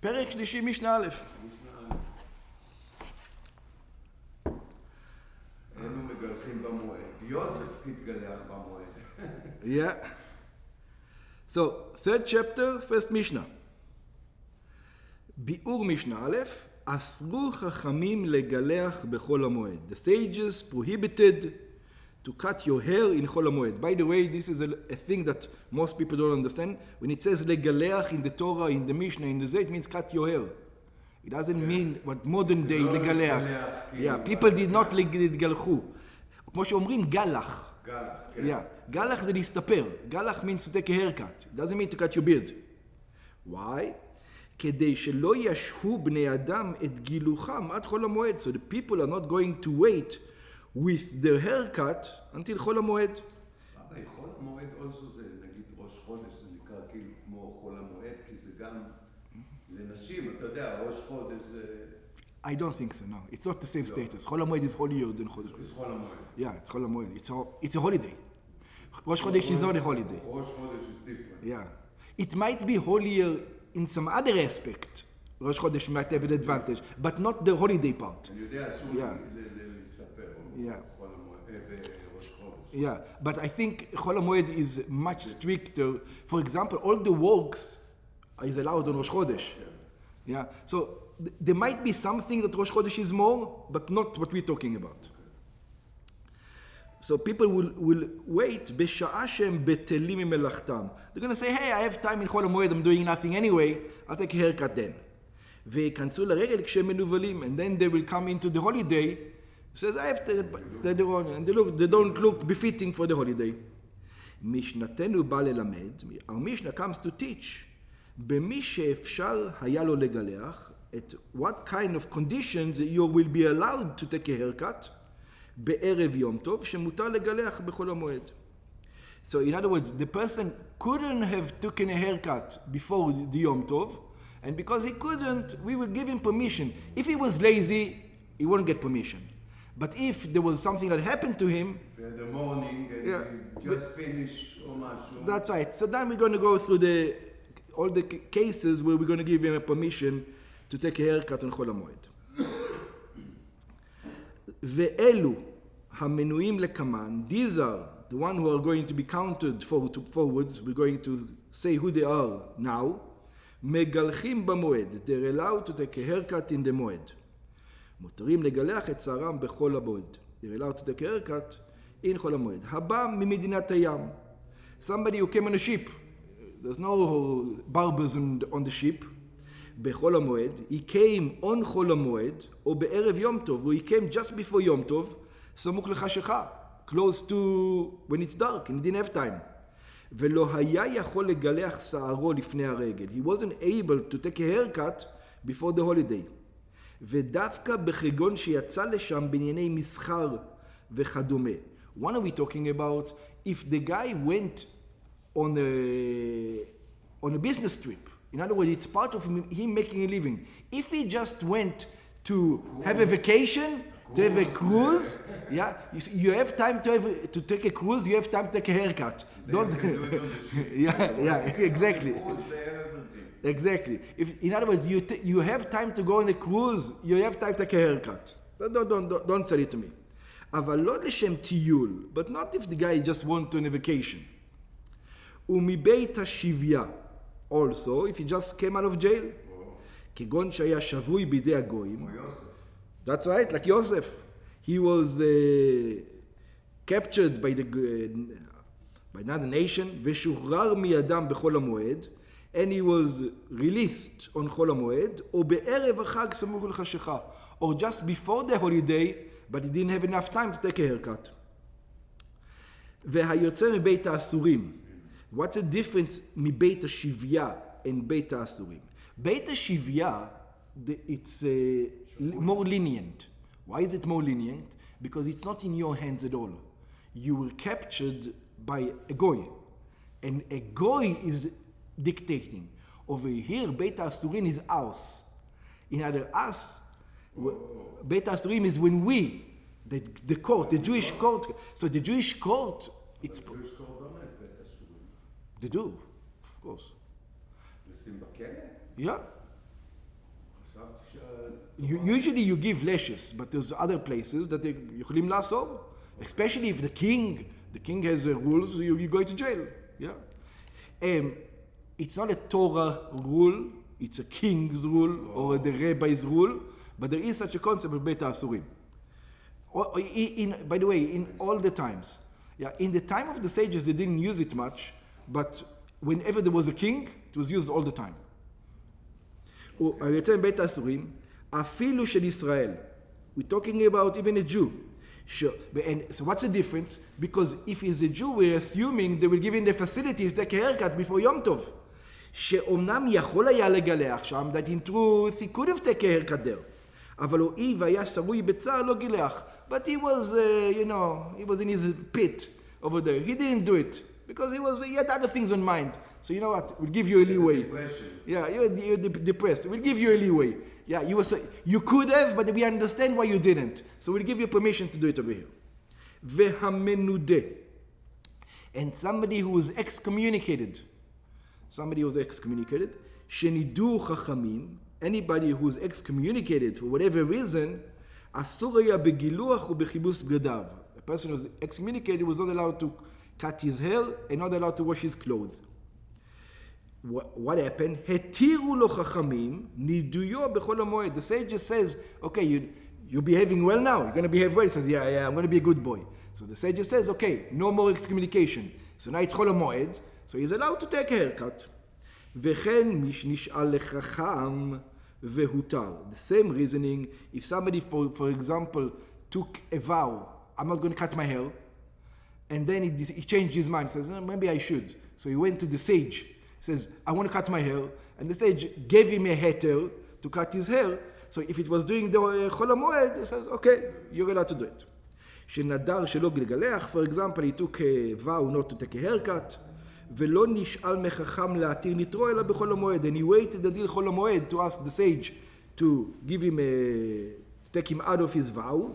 פרק שלישי, משנה א'. היינו מגלחים במועד. יוסף התגלח במועד. Yeah. So, third chapter, first Mishnah. ביאור משנה א', אסרו חכמים לגלח בחול המועד. The sages prohibited to cut your hair in חול המועד. By the way, this is a thing that most people don't understand. When it says לגלח in the Torah, in the Mishnah, in the Zay, it means cut your hair. It doesn't mean what modern day לגלח. Yeah, people did not להתגלחו. כמו שאומרים גלח. Yeah, גלח זה להסתפר. גלח means to take a haircut. It doesn't mean to cut your beard. Why? כדי שלא ישהו בני אדם את גילוחם עד חול המועד. So the people are not going to wait with their haircut until חול המועד. חול המועד also זה נגיד ראש חודש, זה נקרא כאילו כמו חול המועד, כי זה גם לנשים, אתה יודע, ראש חודש זה... I don't think so, no. It's not the same status. חול המועד is holier than חודש. It's חול המועד. Yeah, it's חול המועד. It's a holiday. ראש חודש is not a holiday. ראש חודש is different. Yeah. It might be holier in some other aspect. ראש חודש might have an advantage, but not the holiday part. אני יודע, אסור להסתפר. חול המועד, בראש חודש. Yeah, but I think חול המועד is much stricter. For example, all the works is allowed on ראש חודש. Yeah, so there might be something that Rosh Chodesh is more, but not what we're talking about. So people will wait, בשעה שהם בטלים ממלאכתם. They're going to say, hey, I have time in חול המועד, I'm doing nothing anyway, I'll take a haircut then. ויכנסו לרגל כשהם מנוולים, and then they will come into the holiday, says, I have to, and they don't look befitting for the holiday. משנתנו בא ללמד, our Mishnah comes to teach, במי שאפשר היה לו לגלח, at what kind of conditions you will be allowed to take a haircut, בערב יום טוב, שמותר לגלח בחול המועד. So in other words, the person couldn't have taken a haircut before the Yom Tov, and because he couldn't, we will give him permission. If he was lazy, he wouldn't get permission. But if there was something that happened to him, in the morning, and he just finished or משהו. That's right. So then we're going to go through all the cases where we're going to give him a permission to take a haircut on חול המועד. ואלו המנויים לקמן, these are the one who are going to be counted forwards, we're going to say who they are now, מגלחים במועד, they're allowed to take a haircut in the מועד. מותרים לגלח את שערם בחול המועד, they're allowed to take a haircut in חול המועד. הבא ממדינת הים, somebody who came on a ship, there's no barbers on the ship, בחול המועד, he came on חול המועד, או בערב יום טוב, or he came just before יום טוב, סמוך לחשיכה, close to when it's dark, and he didn't have time. ולא היה יכול לגלח שערו לפני הרגל. He wasn't able to take a haircut before the holiday. ודווקא בחגון שיצא לשם בענייני מסחר וכדומה. What are we talking about? If the guy went on a business trip, in other words, it's part of him making a living. If he just went to have a vacation, to have a cruise, yeah, you have time to take a cruise, you have time to take a haircut. Don't, yeah, exactly. Exactly. In other words, you have time to go on a cruise, you have time to take a haircut. Don't say it to me. אבל לא לשם טיול, but not if the guy just went on a vacation. ומבית השביה, also, if he just came out of jail, כגון שהיה שבוי בידי הגויים. That's right, like Yosef. He was captured by another nation, ושוחרר מידם בחול המועד, and he was released on חול המועד, או בערב החג סמוך לחשיכה, or just before the holiday, but he didn't have enough time to take a haircut. והיוצא מבית האסורים. What's the difference מבית השביה and בית האסורים? בית השביה, it's more lenient. Why is it more lenient? Because it's not in your hands at all. You were captured by a goy, and a goy is dictating. Over here, Beit HaAsurim is us. In other us, Beit HaAsurim is when we, the court, the Jewish court. So the Jewish court, it's... The Jewish court don't have Beit HaAsurim. They do, of course. לשים בכלא? Yeah. Usually you give lashes, but there's other places that they יכולים לאסור. Especially if the king has rules, you go to jail. Yeah. It's not a Torah rule, it's a king's rule or the rabbi's rule, but there is such a concept of Beit HaAsurim. By the way, in all the times. Yeah, in the time of the sages, they didn't use it much, but whenever there was a king, it was used all the time. return Beit HaAsurim, אפילו של ישראל. We're talking about even a Jew. Sure. And so what's the difference? Because if he's a Jew, we're assuming they will give him the facility to take a haircut before Yom Tov. שאומנם יכול היה לגלח שם, that in truth he could have taken a haircut there. אבל הואיל והיה שרוי בצער לא גילח. But he was, he was in his pit over there. He didn't do it. Because he had other things on mind. So you know what? We'll give you a leeway. Yeah, you're depressed. We'll give you a leeway. Yeah, you could have, but we understand why you didn't. So we'll give you permission to do it over here. והמנודה. And somebody who was excommunicated. שנידו חכמים. Anybody who is excommunicated for whatever reason, אסור היה בגילוח ובכיבוס בגדיו. A person who was excommunicated was not allowed to cut his hair and not allowed to wash his clothes. What happened? התירו לו חכמים, נידויו בכל המועד. The sage just says, okay, you're behaving well now. You're going to behave well. He says, yeah, I'm going to be a good boy. So the sage just says, okay, no more excommunication. So now it's חול המועד. So he's allowed to take a haircut. וכן מי שנשאל לחכם והותר. The same reasoning, if somebody, for example, took a vow, I'm not going to cut my hair, and then he changed his mind, says, maybe I should. So he went to the sage, says, I want to cut my hair, and the sage gave him a heter to cut his hair. So if it was during the חול המועד, he says, okay, you're allowed to do it. שנדר שלא גלגלח, for example, he took a vow not to take a haircut, ולא נשאל מחכם להתיר נטרו אלא בחול המועד. And he waited until חול המועד to ask the sage to give him to take him out of his vow.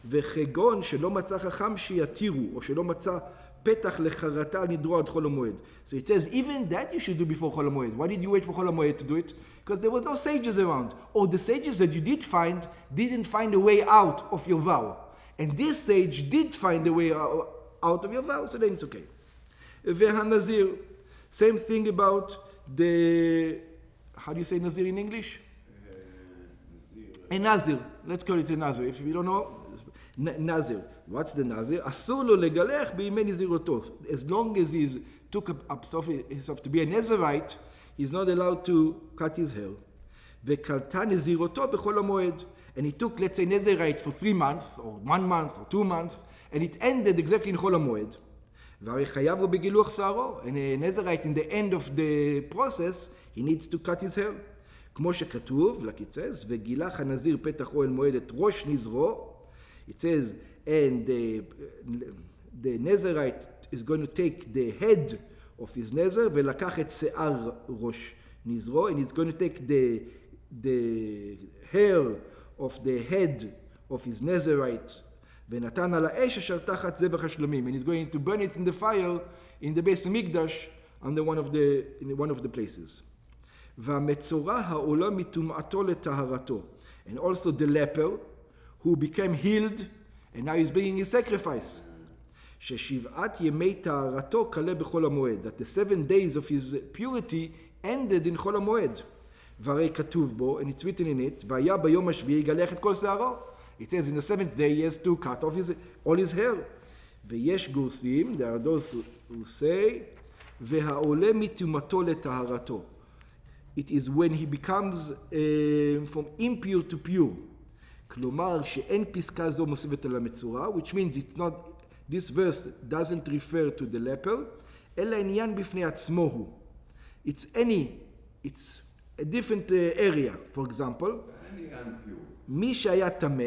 וכגון שלא מצא חכם שיתירו, או שלא מצא פתח לחרטה על נדרו עד חול המועד. So it says, even that you should do before חול המועד. Why did you wait for חול המועד to do it? Because there was no sages around. Or the sages that you did find didn't find a way out of your vow. And this sage did find a way out of your vow, so then it's okay. והנזיר, same thing about the, how do you say Nazir in English? A Nazir. Let's call it a Nazir. If you don't know, Nazir. What's the Nazir? אסור לו לגלח בימי נזירותו. As long as he took himself to be a Nazirite, he's not allowed to cut his hair. וקלטה נזירותו בכל המועד. And he took, let's say, Nazirite for 3 months, or 1 month, or 2 months, and it ended exactly in חול המועד. והרי חייב הוא בגילוח שערו. And a Nazirite, in the end of the process, he needs to cut his hair. כמו שכתוב, like it says, וגילח הנזיר פתח אוהל מועד את ראש נזרו. It says, and the Nazirite is going to take the head of his Nazir, ולקח את שיער ראש נזרו, and he's going to take the hair of the head of his Nazirite, ונתן על האש אשר תחת זבח השלמים, and he's going to burn it in the fire in the Beis Hamikdash in one of the places. והמצורע העולה מטומאתו לטהרתו, and also the leper who became healed and now he's bringing his sacrifice. ששבעת ימי טהרתו כלה בחול המועד, that the 7 days of his purity ended in חול המועד. והרי כתוב בו, and it's written in it, והיה ביום השביעי יגלח את כל שערו. It says in the 7th day he has to cut off all his hair. ויש גורסים, there are those who say, והעולה מטומאתו לטהרתו. It is when he becomes from impure to pure. כלומר שאין פסקה זו מוסיפת על המצורע, which means it's not, this verse doesn't refer to the leper, אלא עניין בפני עצמו הוא. It's a different area, for example. מי שהיה טמא,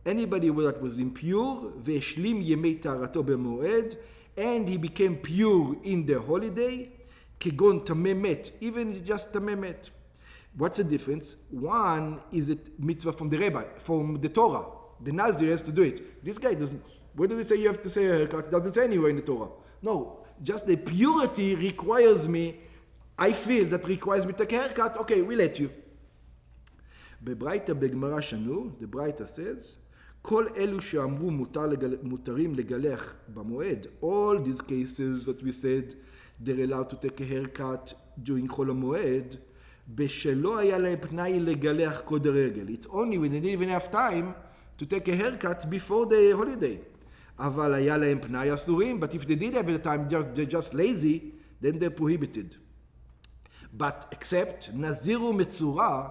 anybody that was impure, והשלים ימי טהרתו במועד, and he became pure in the holiday, כגון טמא מת, even just טמא מת. What's the difference? One is a mitzvah from the Rabbi, from the Torah. The Nazir has to do it. This guy doesn't. Where does it say you have to say a haircut? It doesn't say anywhere in the Torah. No, just the purity requires me, I feel that requires me to take a haircut. Okay, we let you. בברייתא בגמרא שנו, the ברייתא says, כל אלו שאמרו מותרים לגלח במועד, all these cases that we said they're allowed to take a haircut during חול המועד, בשלא היה להם פנאי לגלח קוד הרגל. It's only when they didn't even have time to take a haircut before the holiday. אבל היה להם פנאי אסורים, but if they did have the time, they're just lazy, then they're prohibited. But except נזיר ומצורע,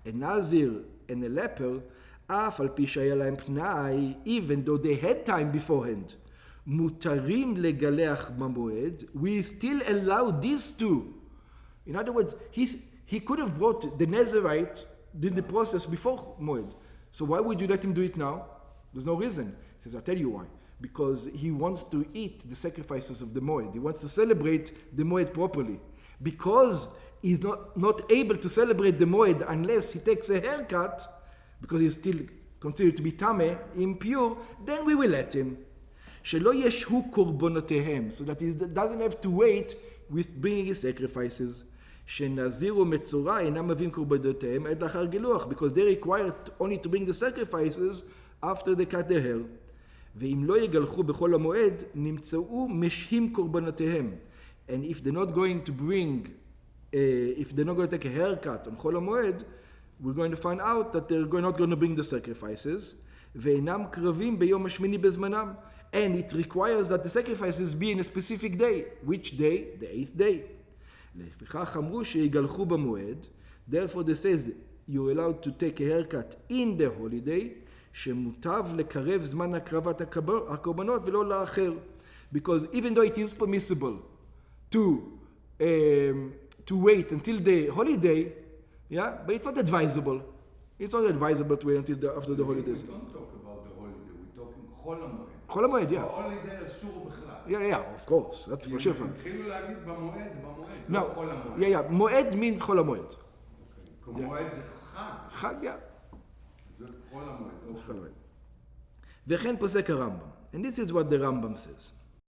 a nazir and a leper, אף על פי שהיה להם פנאי, even though they had time beforehand, מותרים לגלח במועד, we still allow these two. In other words, he could have brought the Nazirite, did the process before Moed. So why would you let him do it now? There's no reason. He says, I'll tell you why. Because he wants to eat the sacrifices of the Moed. He wants to celebrate the Moed properly. Because he's not able to celebrate the Moed unless he takes a haircut, because he's still considered to be tameh, impure, then we will let him. שלא ישהו קורבנותיהם, so that he doesn't have to wait with bringing his sacrifices. שנזיר ומצורע אינם מביאים קורבנותיהם עד לאחר גילוח, because they're required only to bring the sacrifices after they cut their hair. ואם לא יגלחו בחול המועד, נמצאו משהים קורבנותיהם. And if they're not going to bring, if they're not going to take a haircut on חול המועד, we're going to find out that they're not going to bring the sacrifices. ואינם קרבים ביום השמיני בזמנם. And it requires that the sacrifices be in a specific day. Which day? The 8th day. לפיכך אמרו שיגלחו במועד. Therefore they says you're allowed to take a haircut in the holiday, שמוטב לקרב זמן הקרבת הקורבנות ולא לאחר. Because even though it is permissible to wait until the holiday, yeah, but it's not advisable. It's not advisable to wait until after the holidays. We don't talk about the holiday, we're talking חול המועד. חול המועד, yeah. ההולידיי אסור בכלל. Yeah, of course, that's for sure. התחילו להגיד במועד, No, לא חול המועד. yeah, מועד means חול המועד. מועד זה חג. חג, yeah. זה חול המועד. וכן פוסק הרמב"ם. And this is what the Rambam says.